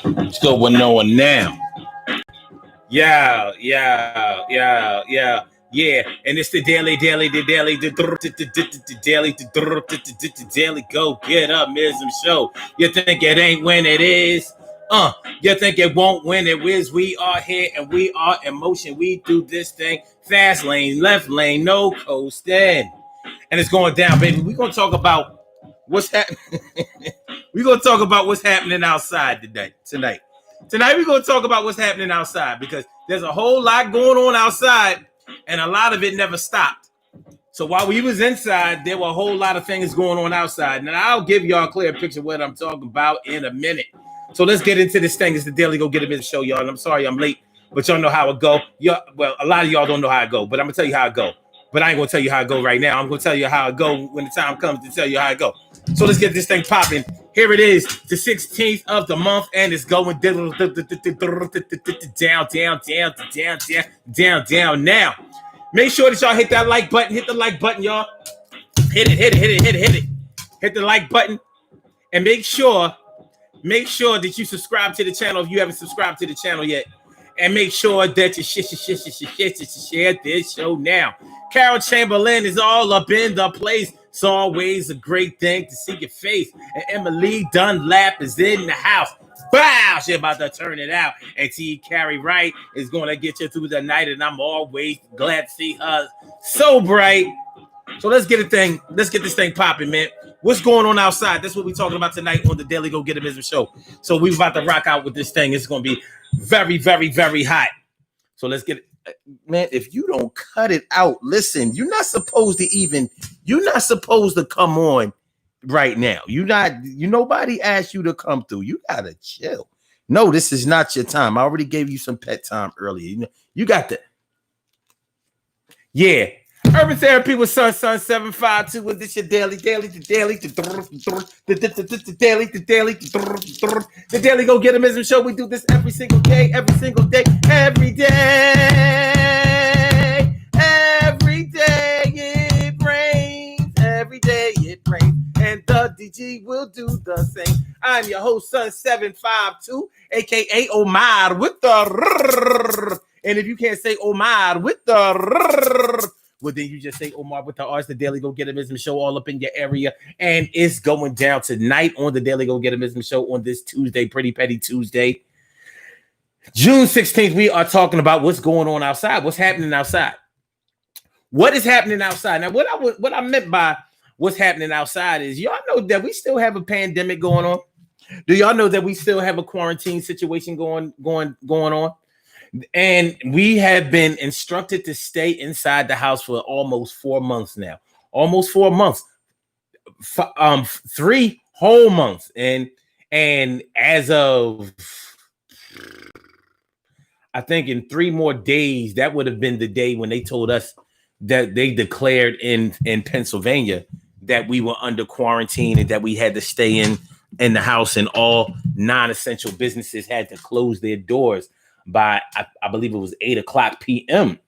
Let's go with no one now. Yeah. And it's the daily, daily go get up mism show. You think it ain't when it is? You think it won't when it is? We are here and we are in motion. We do this thing fast lane, left lane, no coasting, and it's going down, baby. We're gonna talk about what's happening. We're gonna talk about what's happening outside tonight. Tonight we're gonna talk about what's happening outside because there's a whole lot going on outside, and a lot of it never stopped. So while we was inside, there were a whole lot of things going on outside, and I'll give y'all a clear picture of what I'm talking about in a minute. So let's get into this thing. It's the Daily Go Get 'Em In show, y'all. And I'm sorry I'm late, but y'all know how it go. Well, a lot of y'all don't know how it go, but I'm gonna tell you how it go. But I ain't gonna tell you how it go right now. I'm gonna tell you how it go when the time comes to tell you how it go. So let's get this thing popping. Here it is, the 16th of the month, and it's going down now. Make sure that y'all hit that like button. Hit the like button, y'all. Hit it. Hit the like button, and make sure that you subscribe to the channel if you haven't subscribed to the channel yet. And make sure that you share this show now. Carol Chamberlain is all up in the place. It's always a great thing to see your face. And Emily Dunlap is in the house. Wow, she's about to turn it out. And T. Carrie Wright is going to get you through the night. And I'm always glad to see her so bright. So let's get this thing popping, man. What's going on outside? That's what we're talking about tonight on the Daily Go Get 'Em In show. So we're about to rock out with this thing. It's going to be very, very, very hot. So let's get it. Man, if you don't cut it out, listen, you're not supposed to come on right now. Nobody asked you to come through. You gotta chill. No, this is not your time. I already gave you some pet time earlier. You got the Urban Therapy with Sun 752 with this your daily, the Daily Go Get 'Em In show. We do this every single day. It rains, and the DG will do the same. I'm your host, Sun 752, aka Omar with the. And if you can't say Omar with the. Well, then you just say Omar with the R's, the Daily Go Get 'Em In show all up in your area. And it's going down tonight on the Daily Go Get 'Em In show on this Tuesday, Pretty Petty Tuesday. June 16th, we are talking about what's going on outside. What's happening outside? What is happening outside? Now, what I meant by what's happening outside is y'all know that we still have a pandemic going on. Do y'all know that we still have a quarantine situation going on? And we have been instructed to stay inside the house for almost 4 months now. Almost 4 months. 3 whole months. And as of, I think in 3 more days, that would have been the day when they told us that they declared in Pennsylvania that we were under quarantine and that we had to stay in the house, and all non-essential businesses had to close their doors by I believe it was 8:00 p.m.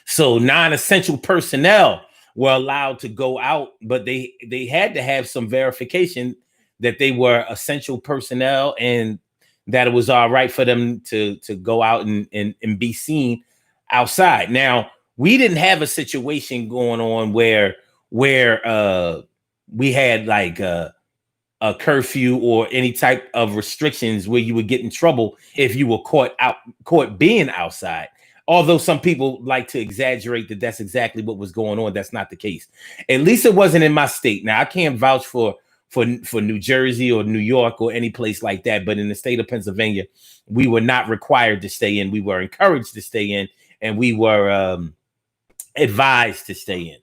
So non-essential personnel were allowed to go out, but they had to have some verification that they were essential personnel and that it was all right for them to go out and be seen outside. Now, we didn't have a situation going on where we had like a curfew or any type of restrictions where you would get in trouble if you were caught being outside. Although some people like to exaggerate that that's exactly what was going on. That's not the case. At least it wasn't in my state. Now, I can't vouch for New Jersey or New York or any place like that. But in the state of Pennsylvania, we were not required to stay in. We were encouraged to stay in, and we were advised to stay in.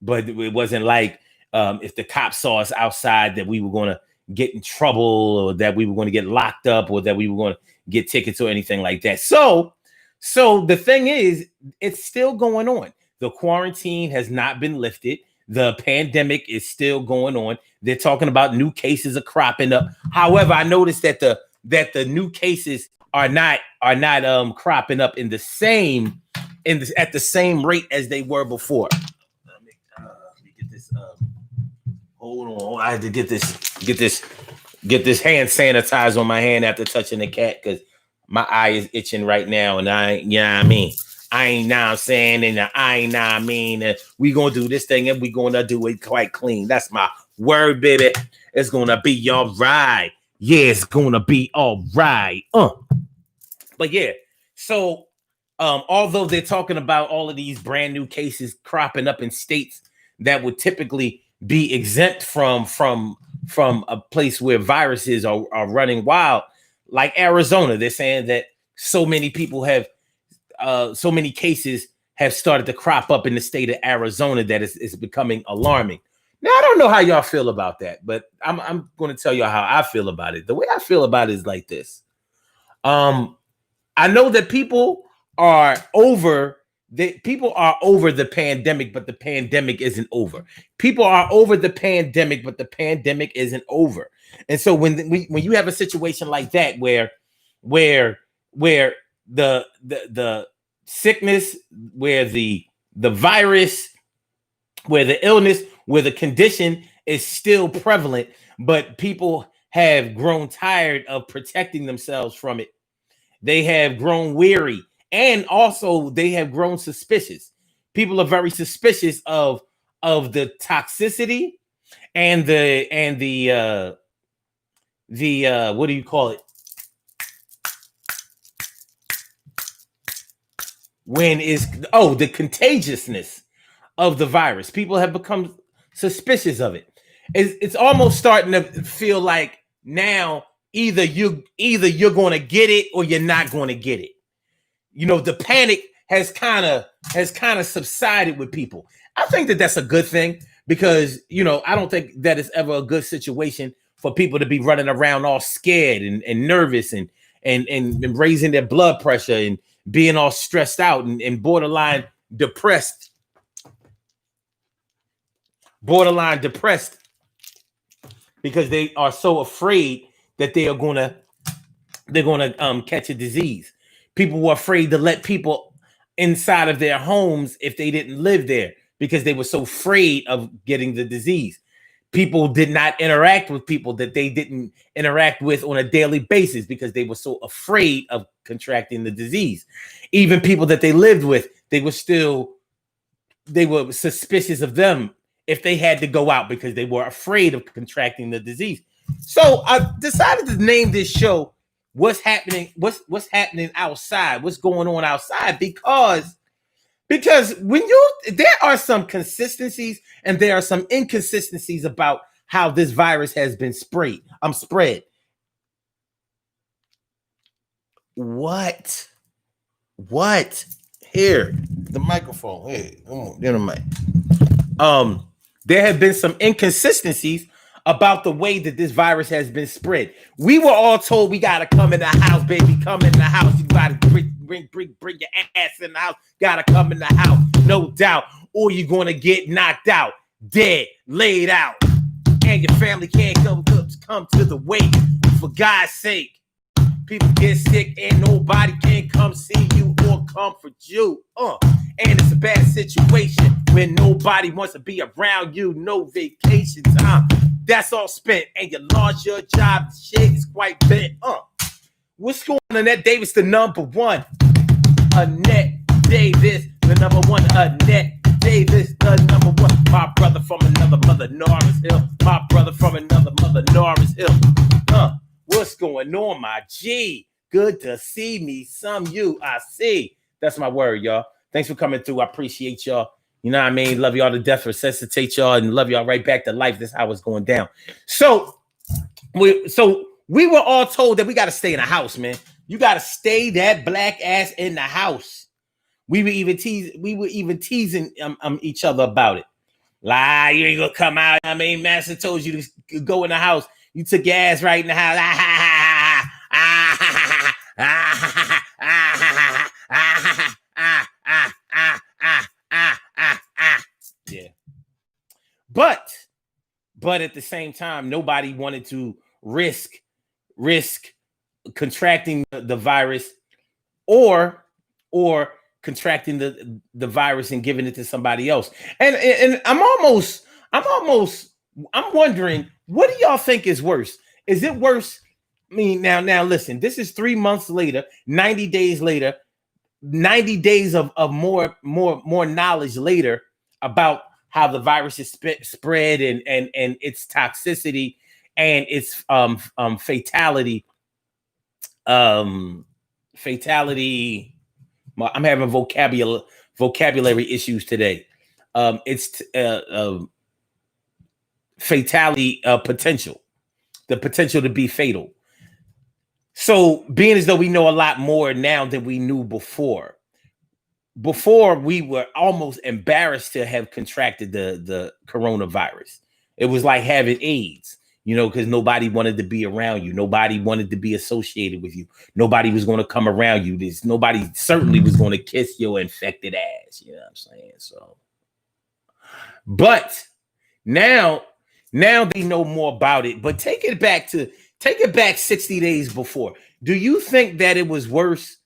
But it wasn't like if the cops saw us outside that we were going to get in trouble or that we were going to get locked up or that we were going to get tickets or anything like that. So the thing is, it's still going on. The quarantine has not been lifted. The pandemic is still going on. They're talking about new cases are cropping up. However, I noticed that the new cases are not cropping up at the same rate as they were before. Let me get this. Hold on, I had to get this get this hand sanitizer on my hand after touching the cat because my eye is itching right now, and I ain't, you know what I mean? I ain't now saying, and I ain't now I mean, and we gonna do this thing, and we gonna do it quite clean. That's my word, baby. It's gonna be all right. Yeah, it's gonna be all right. But yeah, so although they're talking about all of these brand new cases cropping up in states that would typically be exempt from a place where viruses are running wild, like Arizona, they're saying that so many people have so many cases have started to crop up in the state of Arizona that it's becoming alarming. Now, I don't know how y'all feel about that, but I'm going to tell y'all how I feel about it. The way I feel about it is like this. I know that people are over the pandemic, but the pandemic isn't over. People are over the pandemic, but the pandemic isn't over. And so when you have a situation like that where the sickness, where the virus, where the illness, where the condition is still prevalent, but people have grown tired of protecting themselves from it. They have grown weary, and also they have grown suspicious. People are very suspicious of the toxicity and the what do you call it? The contagiousness of the virus. People have become suspicious of it. It's almost starting to feel like now either you're going to get it or you're not going to get it. You know, the panic has kind of subsided with people. I think that that's a good thing because, you know, I don't think that it's ever a good situation for people to be running around all scared and nervous and raising their blood pressure and being all stressed out and borderline depressed because they are so afraid that they're gonna catch a disease. People were afraid to let people inside of their homes if they didn't live there because they were so afraid of getting the disease. People did not interact with people that they didn't interact with on a daily basis because they were so afraid of contracting the disease. Even people that they lived with, they were suspicious of them if they had to go out because they were afraid of contracting the disease. So I decided to name this show What's Happening Outside, what's going on outside, because when there are some consistencies and there are some inconsistencies about how this virus has been spread. What? Here, the microphone. Here, come on, get the mic. There have been some inconsistencies about the way that this virus has been spread. We were all told we gotta come in the house, baby. Come in the house. You gotta bring your ass in the house. Gotta come in the house, no doubt, or you're gonna get knocked out, dead, laid out, and your family can't come to the wake. For God's sake, people get sick and nobody can come see you or comfort you. And it's a bad situation when nobody wants to be around you. No vacation time. That's all spent, and you lost your job. Shit is quite bent. What's going on? Annette Davis, the number one. Annette Davis, the number one. Annette Davis, the number one. My brother from another mother, Norris Hill. My brother from another mother, Norris Hill. What's going on, my G? Good to see me. Some you I see. That's my word, y'all. Thanks for coming through. I appreciate y'all. You know what I mean? Love y'all to death, resuscitate y'all, and love y'all right back to life. That's how it's going down. So we were all told that we got to stay in the house, man. You got to stay that black ass in the house. We were even teasing each other about it. Lie, you ain't gonna come out. I mean, Master told you to go in the house. You took your ass right in the house. Yeah. But at the same time, nobody wanted to risk contracting the virus or contracting the virus and giving it to somebody else. And I'm wondering, what do y'all think is worse? Is it worse? I mean, now listen, this is 3 months later, 90 days later, 90 days of more knowledge later about how the virus is spread and its toxicity and its fatality. Fatality. I'm having vocabulary issues today. It's fatality potential, the potential to be fatal. So, being as though we know a lot more now than we knew before. Before, we were almost embarrassed to have contracted the coronavirus. It was like having AIDS, you know, because nobody wanted to be around you. Nobody wanted to be associated with you. Nobody was going to come around you. Nobody certainly was going to kiss your infected ass. You know what I'm saying? So, but now they know more about it. But take it back 60 days before. Do you think that it was worse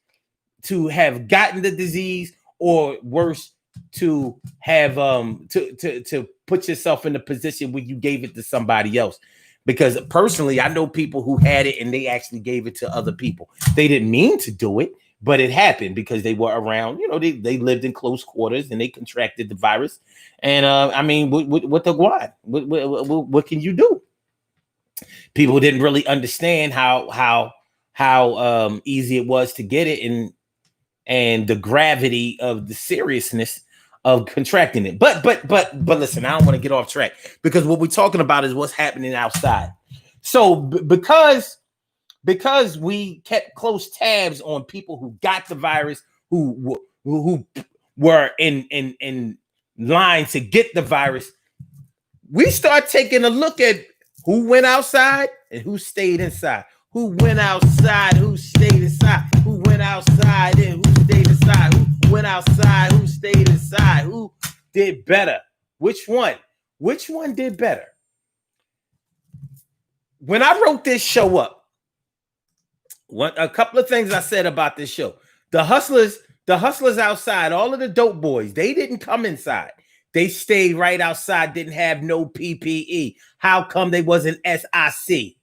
to have gotten the disease or worse to have to put yourself in the position where you gave it to somebody else? Because personally, I know people who had it and they actually gave it to other people. They didn't mean to do it, but it happened because they were around, you know, they lived in close quarters and they contracted the virus. And I mean, what the guad? What can you do? People didn't really understand how easy it was to get it and the gravity of the seriousness of contracting it. But listen, I don't want to get off track because what we're talking about is what's happening outside. So because we kept close tabs on people who got the virus, who were in line to get the virus, we start taking a look at who went outside and who stayed inside. Who went outside, who stayed inside, who went outside and who stayed inside, who went outside, who stayed inside, who did better. Which one did better? When I wrote this show up, a couple of things I said about this show. The hustlers outside, all of the dope boys, they didn't come inside. They stayed right outside, didn't have no PPE. How come they wasn't SICK?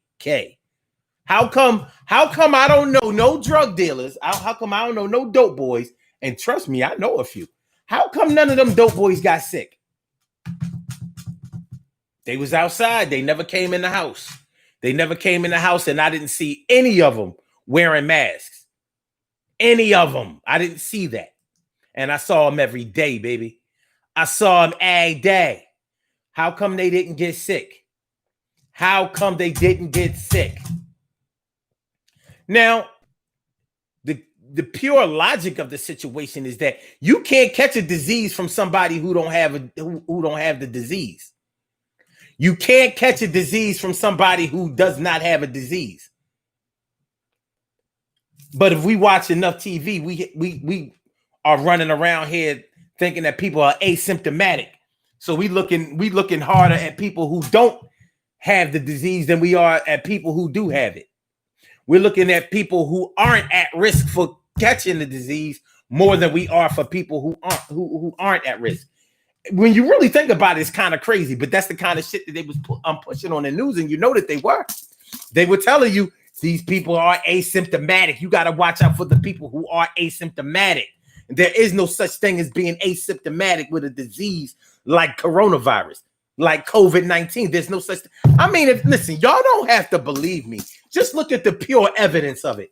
How come I don't know no drug dealers? How come I don't know no dope boys? And trust me, I know a few. How come none of them dope boys got sick? They was outside. They never came in the house. And I didn't see any of them wearing masks. Any of them. I didn't see that. And I saw them every day, baby. I saw them every day. How come they didn't get sick? Now, the pure logic of the situation is that you can't catch a disease from somebody who don't have the disease. You can't catch a disease from somebody who does not have a disease. But if we watch enough TV, we are running around here thinking that people are asymptomatic. So we looking harder at people who don't have the disease than we are at people who do have it. We're looking at people who aren't at risk for catching the disease more than we are for people who aren't at risk. When you really think about it, it's kind of crazy, but that's the kind of shit that they was pushing on the news, and you know that they were telling you these people are asymptomatic. You got to watch out for the people who are asymptomatic. There is no such thing as being asymptomatic with a disease like coronavirus, like COVID-19. There's no such thing. I mean, listen, y'all don't have to believe me. Just look at the pure evidence of it.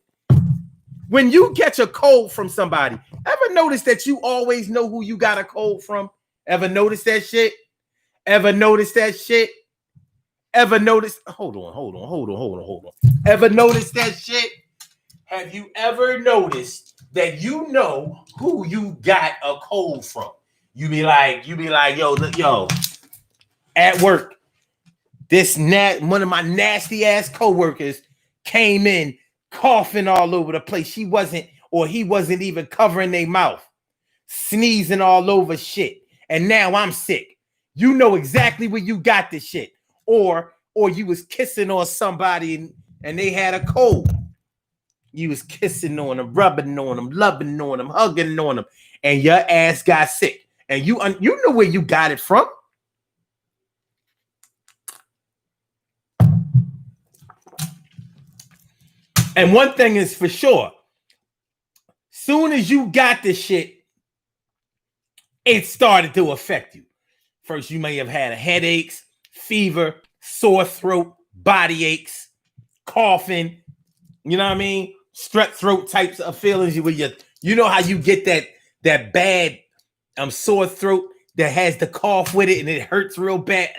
When you catch a cold from somebody, ever notice that you always know who you got a cold from? Ever notice that shit? Ever notice? Hold on. Ever notice that shit? Have you ever noticed that you know who you got a cold from? You be like, yo, at work, one of my nasty ass coworkers came in coughing all over the place. He wasn't even covering their mouth, sneezing all over shit. And now I'm sick. You know exactly where you got this shit. Or you was kissing on somebody and they had a cold. You was kissing on them, rubbing on them, loving on them, hugging on them, and your ass got sick. And you know where you got it from. And one thing is for sure, soon as you got this shit, it started to affect you. First, you may have had headaches, fever, sore throat, body aches, coughing, you know what I mean? Strep throat types of feelings where you know how you get that bad sore throat that has the cough with it and it hurts real bad.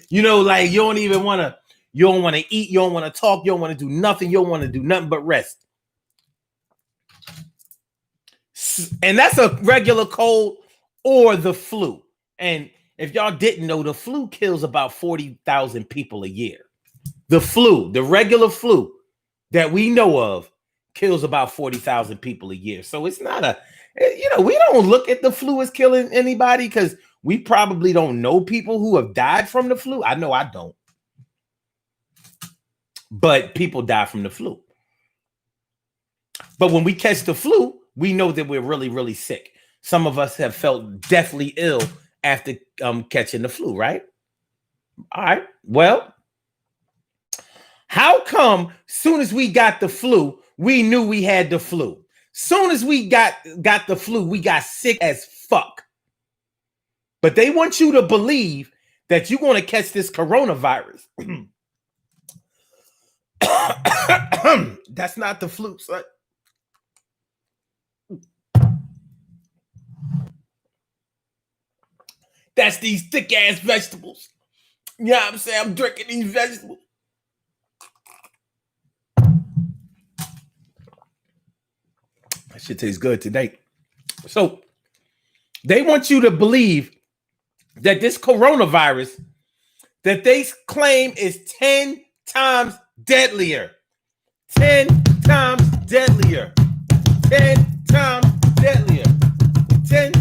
You know, like you don't want to eat, you don't want to talk, you don't want to do nothing, you don't want to do nothing but rest. And that's a regular cold or the flu. And if y'all didn't know, the flu kills about 40,000 people a year. The flu, the regular flu that we know of, kills about 40,000 people a year. So it's not we don't look at the flu as killing anybody because we probably don't know people who have died from the flu. I know I don't. But people die from the flu. But when we catch the flu, we know that we're really, really sick. Some of us have felt deathly ill after catching the flu, right? All right. Well, how come soon as we got the flu, we knew we had the flu? Soon as we got the flu, we got sick as fuck. But they want you to believe that you're going to catch this coronavirus. That's not the flu, son. That's these thick ass vegetables. You know what I'm saying? I'm drinking these vegetables. That shit tastes good today. So they want you to believe that this coronavirus that they claim is 10 times deadlier. 10 times deadlier. 10 times deadlier. 10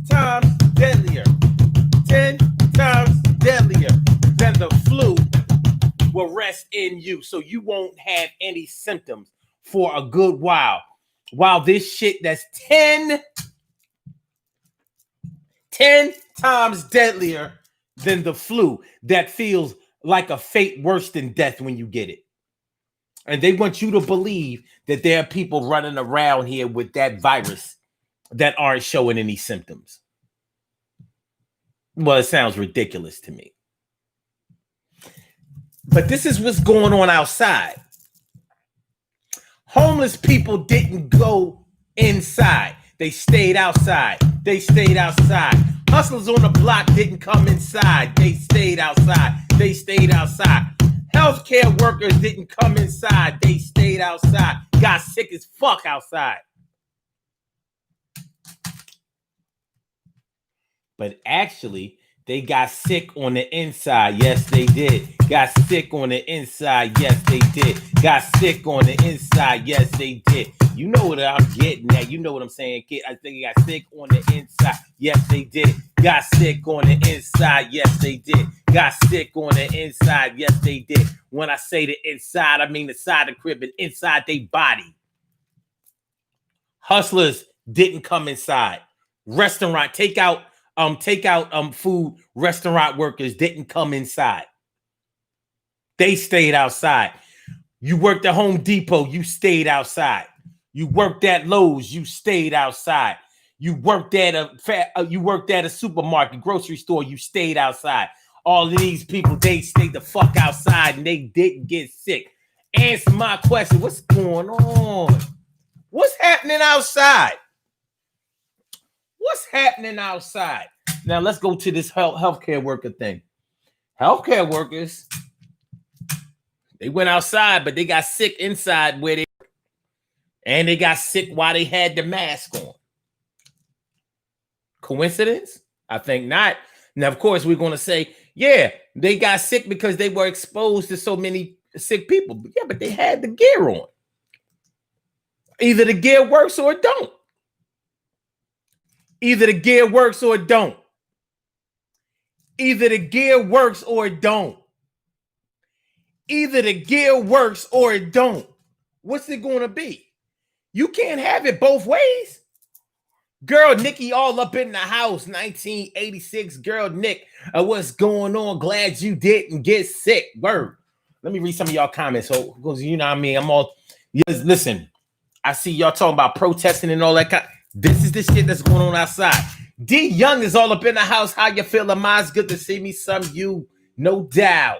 times deadlier. 10 times deadlier than the flu will rest in you. So you won't have any symptoms for a good while. While this shit that's 10 times deadlier than the flu that feels like a fate worse than death when you get it. And they want you to believe that there are people running around here with that virus that aren't showing any symptoms. Well, it sounds ridiculous to me. But this is what's going on outside. Homeless people didn't go inside. They stayed outside. They stayed outside. Hustlers on the block didn't come inside. They stayed outside. They stayed outside. Healthcare workers didn't come inside. They stayed outside. Got sick as fuck outside. But actually, they got sick on the inside. Yes, they did. Got sick on the inside. Yes, they did. Got sick on the inside. Yes, they did. You know what I'm getting at. You know what I'm saying, kid. I think they got sick on the inside. Yes, they did. Got sick on the inside. Yes, they did. Got sick on the inside. Yes, they did. When I say the inside, I mean the side of the crib and inside their body. Hustlers didn't come inside. Restaurant, takeout food, restaurant workers didn't come inside. They stayed outside. You worked at Home Depot, you stayed outside. You worked at Lowe's, you stayed outside. You worked at a supermarket, grocery store, you stayed outside. All of these people, they stayed the fuck outside and they didn't get sick. Answer my question. What's going on? What's happening outside? What's happening outside? Now let's go to this healthcare worker thing. Healthcare workers, they went outside, but they got sick inside where they were. And they got sick while they had the mask on. Coincidence? I think not. Now, of course, we're going to say, yeah, they got sick because they were exposed to so many sick people. But yeah, but they had the gear on. Either the gear works or it don't. Either the gear works or it don't. Either the gear works or it don't. Either the gear works or it don't. What's it going to be? You can't have it both ways. Girl Nikki all up in the house, 1986. Girl Nick, what's going on? Glad you didn't get sick. Word. Let me read some of y'all comments. So, because you know what I mean, I'm all Yes, listen, I see y'all talking about protesting and all that kind. This is the shit that's going on outside. D Young is all up in the house. How you feeling? Mine's good to see me. Some you, no doubt.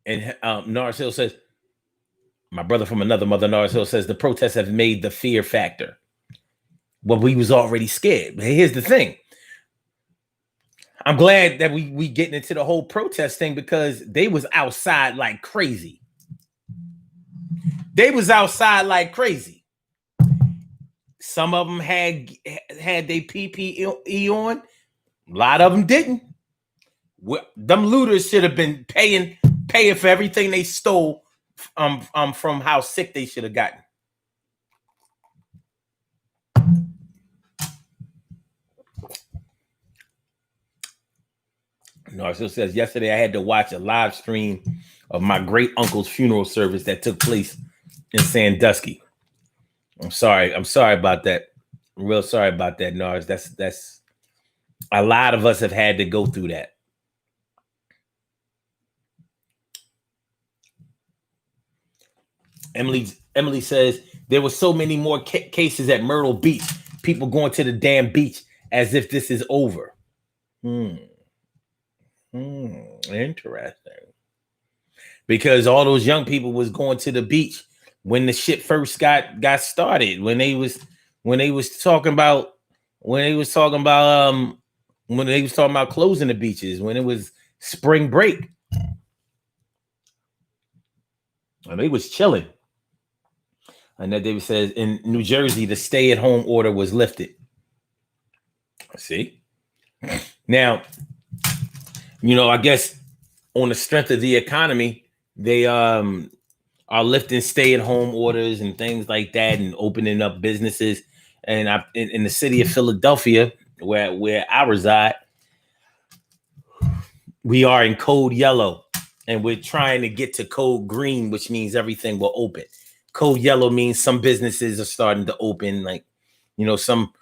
And Norris Hill says, my brother from another mother, Norris Hill says, the protests have made the fear factor. Well, we was already scared. But here's the thing. I'm glad that we getting into the whole protest thing because they was outside like crazy. They was outside like crazy. Some of them had their PPE on. A lot of them didn't. Them looters should have been paying for everything they stole from how sick they should have gotten. Narciso says, yesterday I had to watch a live stream of my great uncle's funeral service that took place in Sandusky. I'm sorry about that. I'm real sorry about that, Nars. That's a lot of us have had to go through that. Emily says there were so many more cases at Myrtle Beach. People going to the damn beach as if this is over. Interesting. Because all those young people was going to the beach when the shit first got started. When they was talking about closing the beaches, when it was spring break. And they was chilling. And that David says in New Jersey, the stay-at-home order was lifted. See? Now, I guess on the strength of the economy, they are lifting stay-at-home orders and things like that and opening up businesses. And in the city of Philadelphia, where I reside, we are in code yellow. And we're trying to get to code green, which means everything will open. Code yellow means some businesses are starting to open, like, some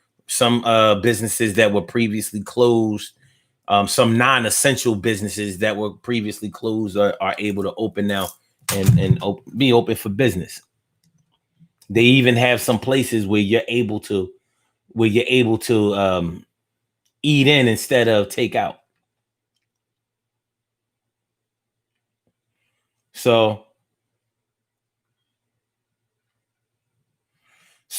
businesses that were previously closed, some non-essential businesses that were previously closed are able to open now and be open for business. They even have some places where you're able to eat in instead of take out. So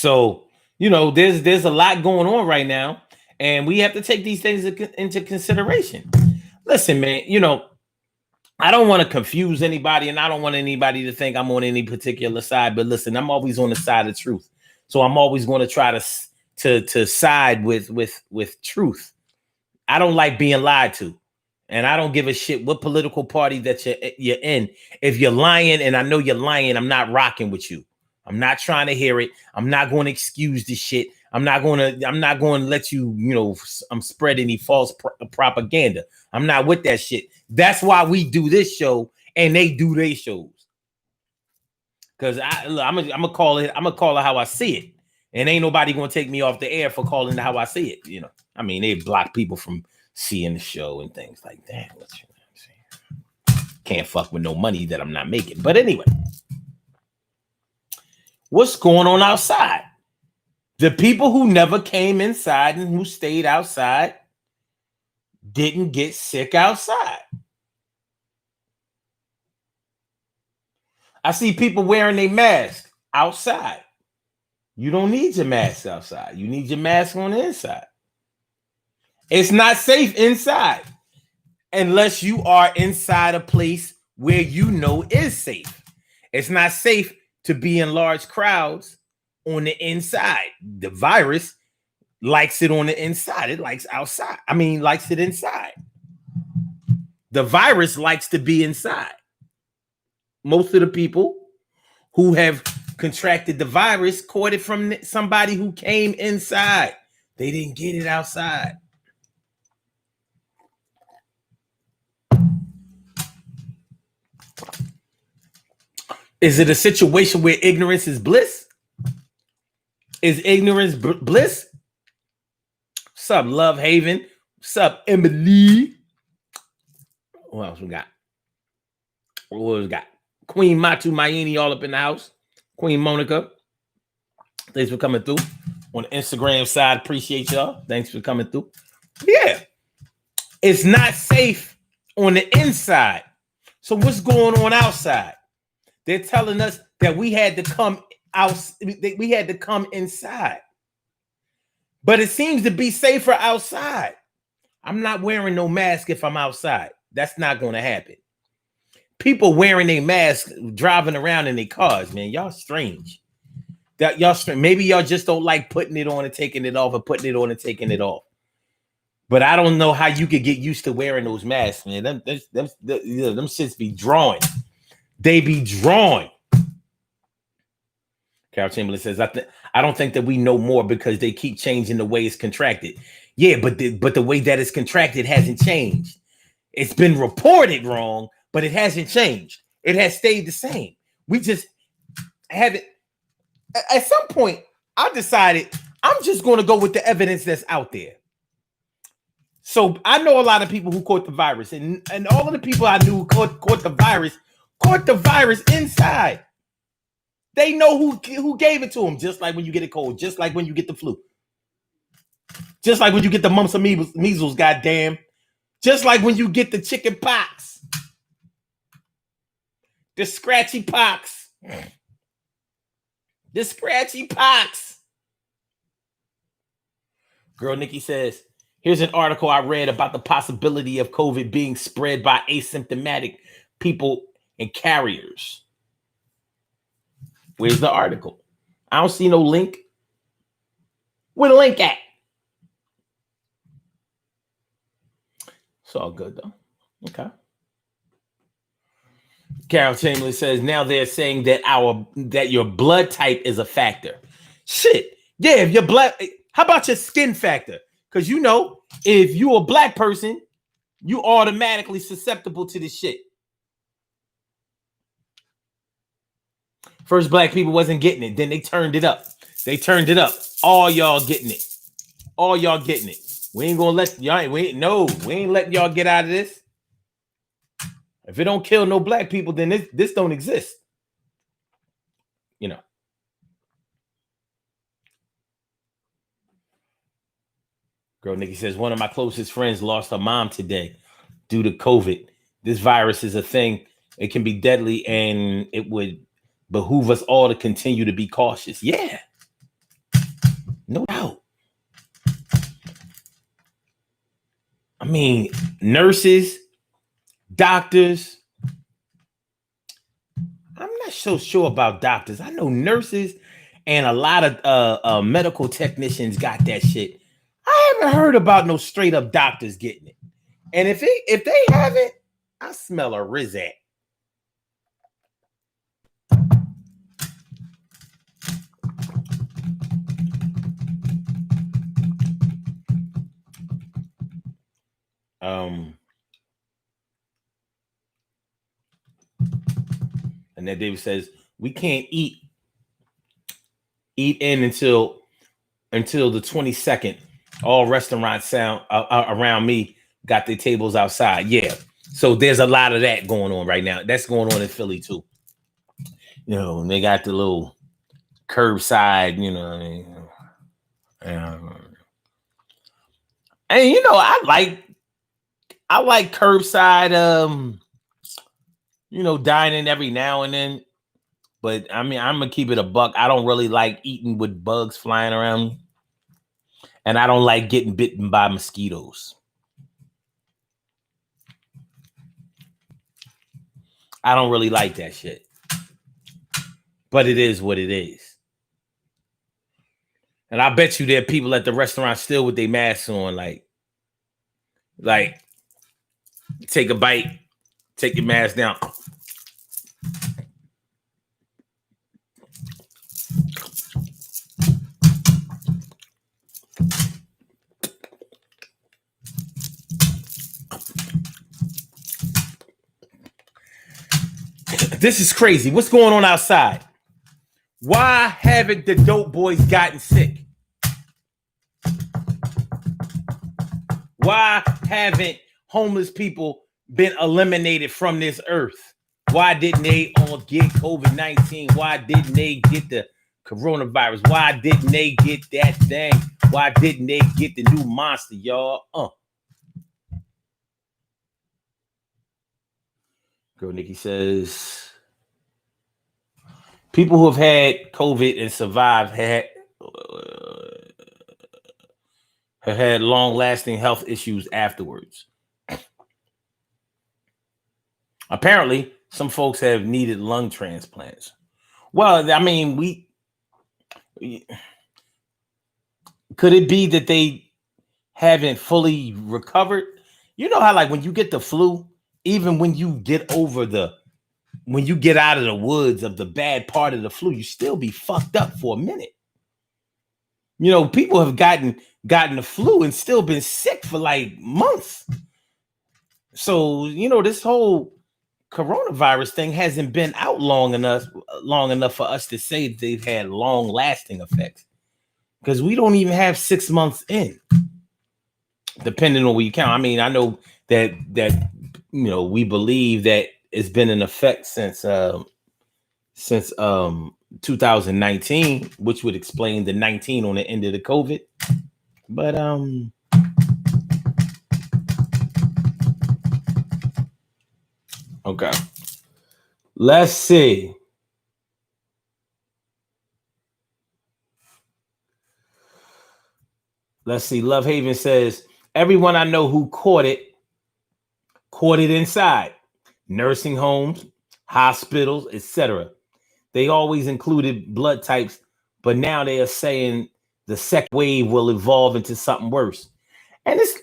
there's a lot going on right now, and we have to take these things into consideration. Listen, man, I don't want to confuse anybody, and I don't want anybody to think I'm on any particular side. But listen, I'm always on the side of truth, so I'm always going to try to side with truth. I don't like being lied to, and I don't give a shit what political party that you're in. If you're lying, and I know you're lying, I'm not rocking with you. I'm not trying to hear it. I'm not going to excuse this shit. I'm not going to let you, spread any false propaganda. I'm not with that shit. That's why we do this show and they do their shows. Because I'm gonna call it how I see it. And ain't nobody gonna take me off the air for calling it how I see it. They block people from seeing the show and things like that. Can't fuck with no money that I'm not making. But anyway. What's going on outside? The people who never came inside and who stayed outside didn't get sick outside. I see people wearing their mask outside. You don't need your mask outside. You need your mask on the inside. It's not safe inside unless you are inside a place where is safe. It's not safe to be in large crowds on the inside. The virus likes it on the inside. It likes outside. Likes it inside. The virus likes to be inside. Most of the people who have contracted the virus caught it from somebody who came inside. They didn't get it outside. Is it a situation where ignorance is bliss? Is ignorance bliss? What's up, Love Haven? What's up, Emily? What else we got? What else we got? Queen Matu Mayini all up in the house. Queen Monica, thanks for coming through. On the Instagram side, appreciate y'all. Thanks for coming through. Yeah, it's not safe on the inside. So what's going on outside? They're telling us that we had to come out, we had to come inside. But it seems to be safer outside. I'm not wearing no mask if I'm outside. That's not going to happen. People wearing a mask, driving around in their cars, man. Y'all strange. Maybe y'all just don't like putting it on and taking it off, or putting it on and taking it off. But I don't know how you could get used to wearing those masks, man. Them shits be drawing. They be drawing. Carol Chamberlain says, I don't think that we know more because they keep changing the way it's contracted. Yeah, but the way that it's contracted hasn't changed. It's been reported wrong, but it hasn't changed. It has stayed the same. We just haven't. At some point, I decided I'm just going to go with the evidence that's out there. So I know a lot of people who caught the virus, and all of the people I knew caught the virus inside. They know who gave it to them, just like when you get a cold, just like when you get the flu, just like when you get the mumps and measles, goddamn, just like when you get the chicken pox, the scratchy pox, the scratchy pox. Girl Nikki says, here's an article I read about the possibility of COVID being spread by asymptomatic people and carriers. Where's the article? I don't see no link. Where the link at? It's all good though. Okay. Carol Chamberlain says now they're saying that your blood type is a factor. Shit. Yeah, if your blood, how about your skin factor? Because you know, if you're a black person, you automatically susceptible to this shit. First, black people wasn't getting it. Then they turned it up. All y'all getting it. We ain't gonna let y'all. We ain't letting y'all get out of this. If it don't kill no black people, then this don't exist. You know. Girl Nikki says, one of my closest friends lost her mom today due to COVID. This virus is a thing. It can be deadly, and it would behoove us all to continue to be cautious. Yeah. No doubt. I mean, nurses, doctors. I'm not so sure about doctors. I know nurses and a lot of medical technicians got that shit. I haven't heard about no straight up doctors getting it. And if they haven't, I smell a Rizat. And then David says we can't eat in until the 22nd. All restaurants around me got their tables outside. Yeah, so there's a lot of that going on right now. That's going on in Philly too. You know, they got the little curbside. You know, and you know, I like curbside. You know, dining every now and then. But I mean, I'm gonna keep it a buck. I don't really like eating with bugs flying around me. And I don't like getting bitten by mosquitoes. I don't really like that shit. But it is what it is. And I bet you there are people at the restaurant still with their masks on, like take a bite, take your mask down. This is crazy. What's going on outside? Why haven't the dope boys gotten sick? Why haven't homeless people been eliminated from this earth? Why didn't they all get COVID-19? Why didn't they get the coronavirus? Why didn't they get that thing? Why didn't they get the new monster, y'all? Girl Nikki says, people who have had COVID and survived have had long-lasting health issues afterwards. Apparently, some folks have needed lung transplants. Well, I mean, could it be that they haven't fully recovered? You know how, like, when you get the flu, even when you get out of the woods of the bad part of the flu, you still be fucked up for a minute. You know, people have gotten the flu and still been sick for like months. So, you know, this whole coronavirus thing hasn't been out long enough for us to say they've had long-lasting effects, because we don't even have 6 months in, depending on what you count. I mean, I know that you know, we believe that it's been in effect since 2019, which would explain the 19 on the end of the COVID. But okay, let's see. Love Haven says, everyone I know who caught it inside nursing homes, hospitals, etc. They always included blood types, but now they are saying the second wave will evolve into something worse. And it's,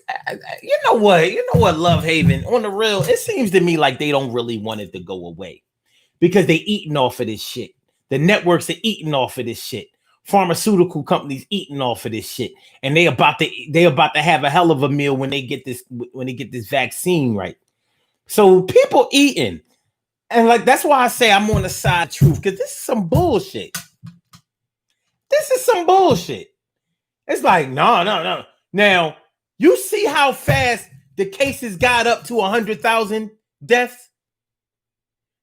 you know what, Love Haven, on the real, it seems to me like they don't really want it to go away, because they eating off of this shit. The networks are eating off of this shit. Pharmaceutical companies eating off of this shit, and they about to have a hell of a meal when they get this vaccine right. So people eating, and like, that's why I say I'm on the side of truth, because this is some bullshit. It's like, no. Now, you see how fast the cases got up to 100,000 deaths?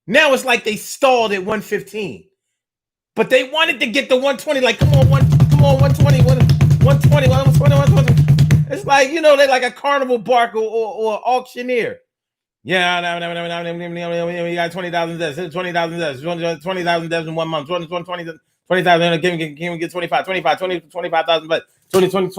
Now it's like they stalled at 115. But they wanted to get to 120. Like, come on, 120, 120. It's like, you know, they're like a carnival barker or auctioneer. Yeah, no, we got 20,000 deaths, 20,000 deaths, 20,000 deaths in 1 month, 20,000, can we get 25,000, but 20,000,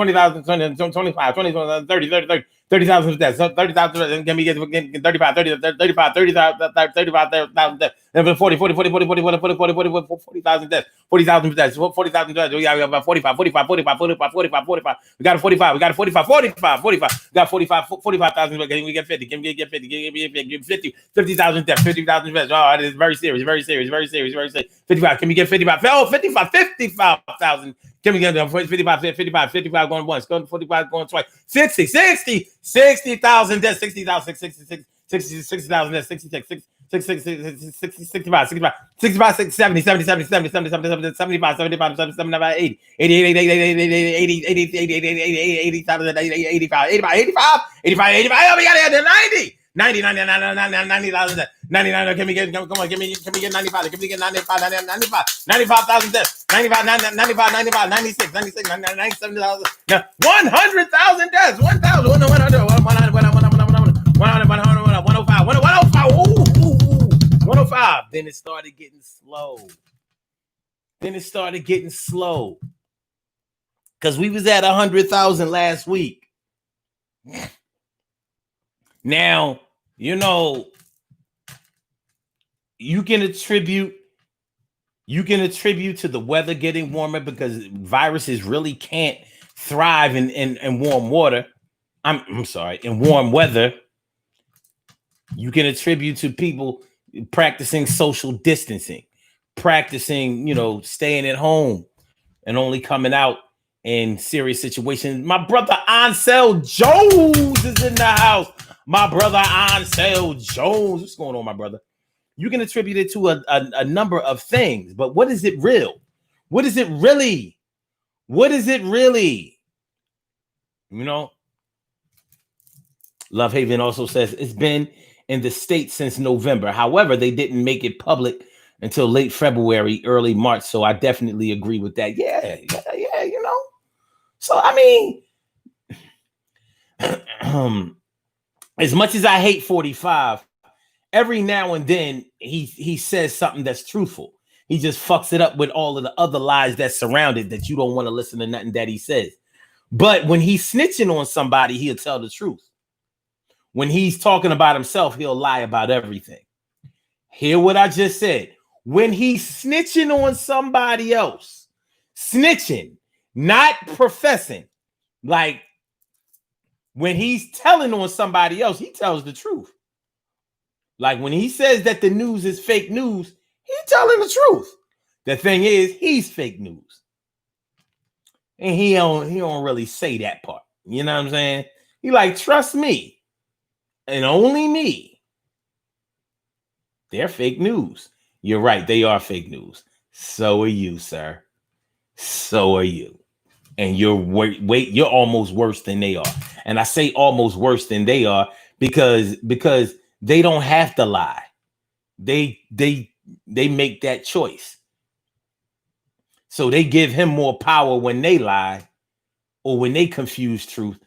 30,000 deaths, 30,000, can we get 35, 30,000 deaths, 40,000 deaths, 40,000 deaths, we got about 45, we got 45,000, can we get 50, 50,000 deaths, 50,000 deaths, oh, it is very serious, 55, can we get 55, 55,000, can we get 55 going once, 45 going twice, 60,000 deaths, 60,000 deaths, 65, 70, 75, 80, 99, can we get 95, can we get 95, 95,000 deaths, 95, 96, 97,000, 100,000 deaths, 1,000, 105. Then it started getting slow. Because we was at 100,000 last week. Now, you know, you can attribute to the weather getting warmer, because viruses really can't thrive in warm water. In warm weather. You can attribute to people practicing social distancing, practicing, you know, staying at home and only coming out in serious situations. My brother Ansel Jones is in the house. My brother Ansel Jones. What's going on, my brother? You can attribute it to a number of things, but what is it real? What is it really? You know, Love Haven also says it's been in the state since November. However, they didn't make it public until late February, early March. So I definitely agree with that. Yeah, you know. So I mean, as much as I hate 45, every now and then he says something that's truthful. He just fucks it up with all of the other lies that surround it that you don't want to listen to nothing that he says. But when he's snitching on somebody, he'll tell the truth. When he's talking about himself, he'll lie about everything. Hear what I just said. When he's snitching on somebody else, snitching, not professing. Like when he's telling on somebody else, he tells the truth. Like when he says that the news is fake news, he's telling the truth. The thing is, he's fake news. And he don't really say that part. You know what I'm saying? He like, trust me. And only me. They're fake news. You're right. They are fake news. So are you, sir. So are you. And you're almost worse than they are. And I say almost worse than they are because they don't have to lie. They make that choice. So they give him more power when they lie or when they confuse truth.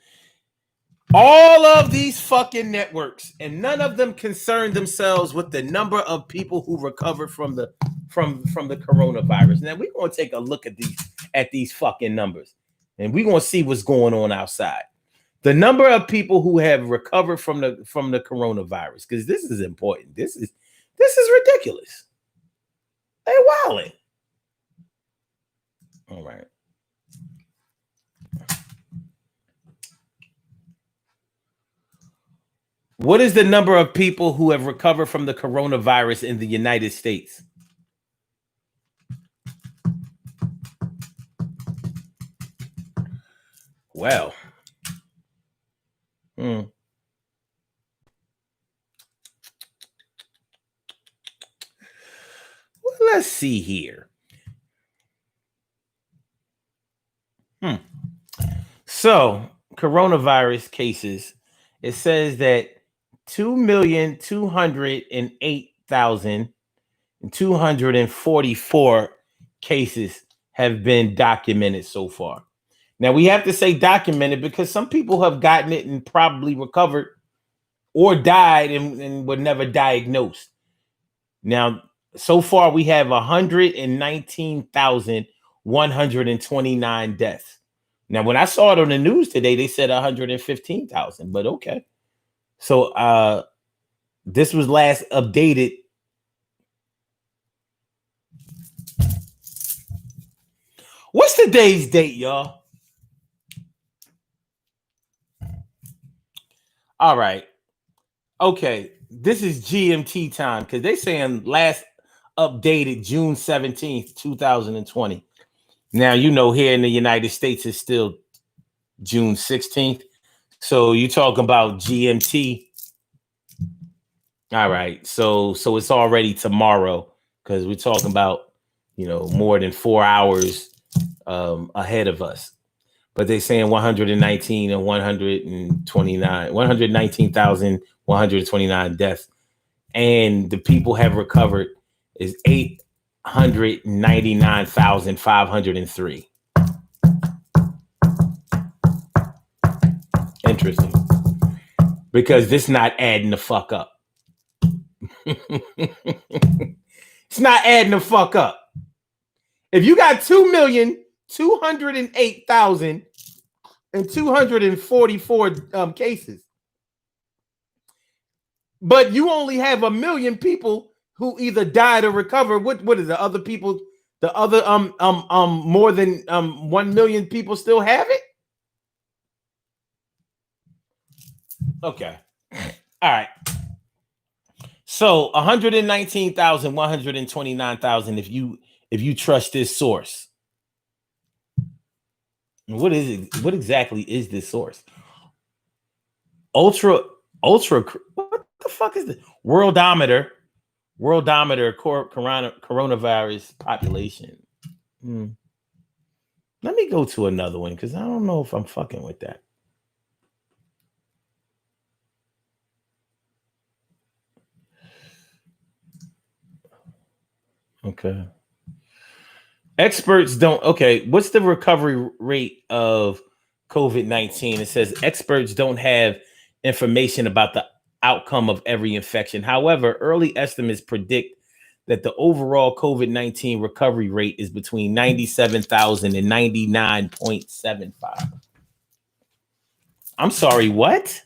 All of these fucking networks, and none of them concern themselves with the number of people who recovered from the coronavirus. Now we're gonna take a look at these fucking numbers, and we're gonna see what's going on outside. The number of people who have recovered from the coronavirus, because this is important. This is ridiculous. They're wilding. All right. What is the number of people who have recovered from the coronavirus in the United States? Well, well, let's see here. So, coronavirus cases, it says that 2,208,244 cases have been documented so far. Now, we have to say documented because some people have gotten it and probably recovered or died and were never diagnosed. Now, so far, we have 119,129 deaths. Now, when I saw it on the news today, they said 115,000, but okay. So this was last updated. What's today's date, y'all? All right. Okay. This is GMT time because they're saying last updated June 17th, 2020. Now, you know, here in the United States, it's still June 16th. So you talking about GMT. All right. So it's already tomorrow because we're talking about, you know, more than 4 hours ahead of us. But they're saying 119 and 129, 119,129 deaths. And the people have recovered is 899,503. Interesting. Because this not adding the fuck up. It's not adding the fuck up. If you got 2,208,244 cases, but you only have 1 million people who either died or recovered, what is the other people? The other more than 1 million people still have it. Okay, all right. So 119,129,000. If you trust this source. What is it? What exactly is this source? Ultra. What the fuck is this? Worldometer coronavirus population. Let me go to another one because I don't know if I'm fucking with that. Okay. Experts don't. Okay. What's the recovery rate of COVID-19? It says experts don't have information about the outcome of every infection. However, early estimates predict that the overall COVID-19 recovery rate is between 97,000 and 99.75. I'm sorry, what?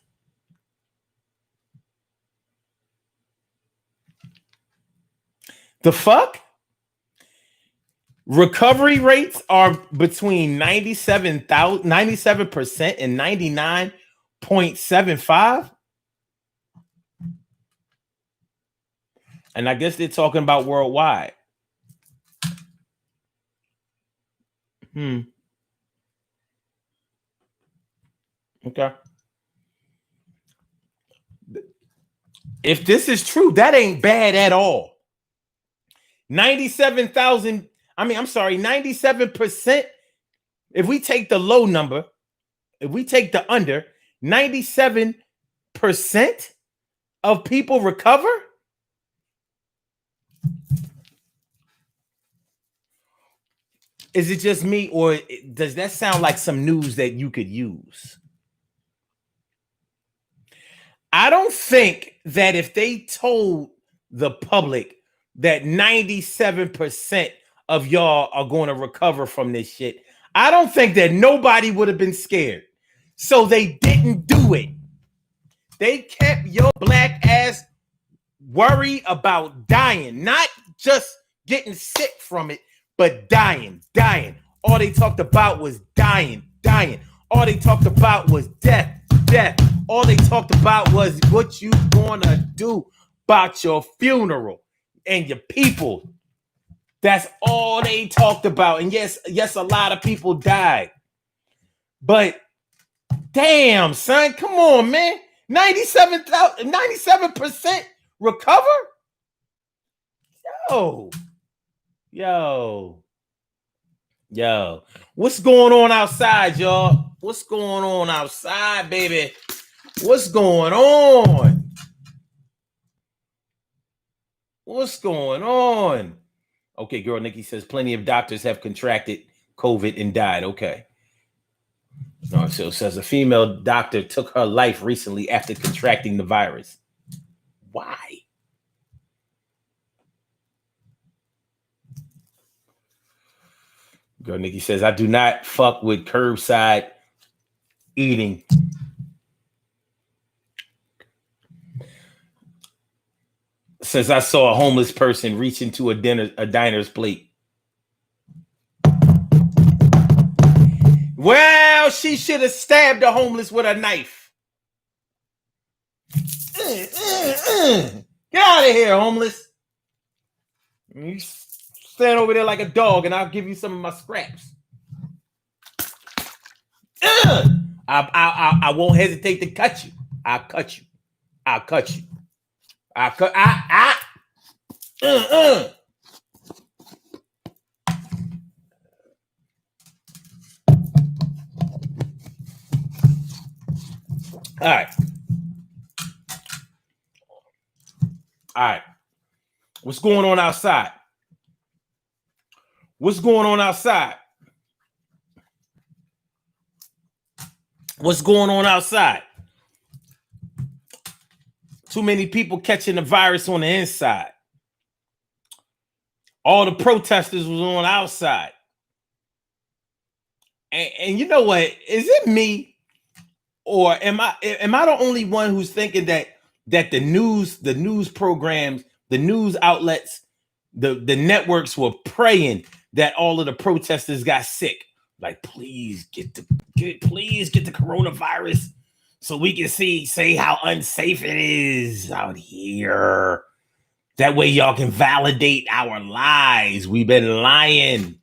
The fuck? Recovery rates are between 97% and 99.75. And I guess they're talking about worldwide. Okay. If this is true, that ain't bad at all. 97,000. I'm sorry, 97%. If we take the low number, if we take the under, 97% of people recover. Is it just me, or does that sound like some news that you could use? I don't think that if they told the public that 97% of y'all are going to recover from this shit, I don't think that nobody would have been scared. So they didn't do it. They kept your black ass worried about dying, not just getting sick from it, but dying. All they talked about was dying. All they talked about was death. All they talked about was what you gonna do about your funeral and your people. That's all they talked about. And yes, a lot of people died. But damn, son, come on, man. 97% recover? Yo. What's going on outside, y'all? What's going on outside, baby? What's going on? Okay, girl, Nikki says plenty of doctors have contracted COVID and died. Okay. No, so it says a female doctor took her life recently after contracting the virus. Why? Girl, Nikki says, I do not fuck with curbside eating. Since I saw a homeless person reach into a diner's plate. Well, she should have stabbed the homeless with a knife. Get out of here, homeless. You stand over there like a dog and I'll give you some of my scraps. I won't hesitate to cut you. I'll cut you. All right. What's going on outside? Too many people catching the virus on the inside. All the protesters was on the outside. And you know what? Is it me, or am I the only one who's thinking that the news programs, the news outlets, the networks were praying that all of the protesters got sick? Like, please get the coronavirus so we can say how unsafe it is out here. That way y'all can validate our lies. We've been lying.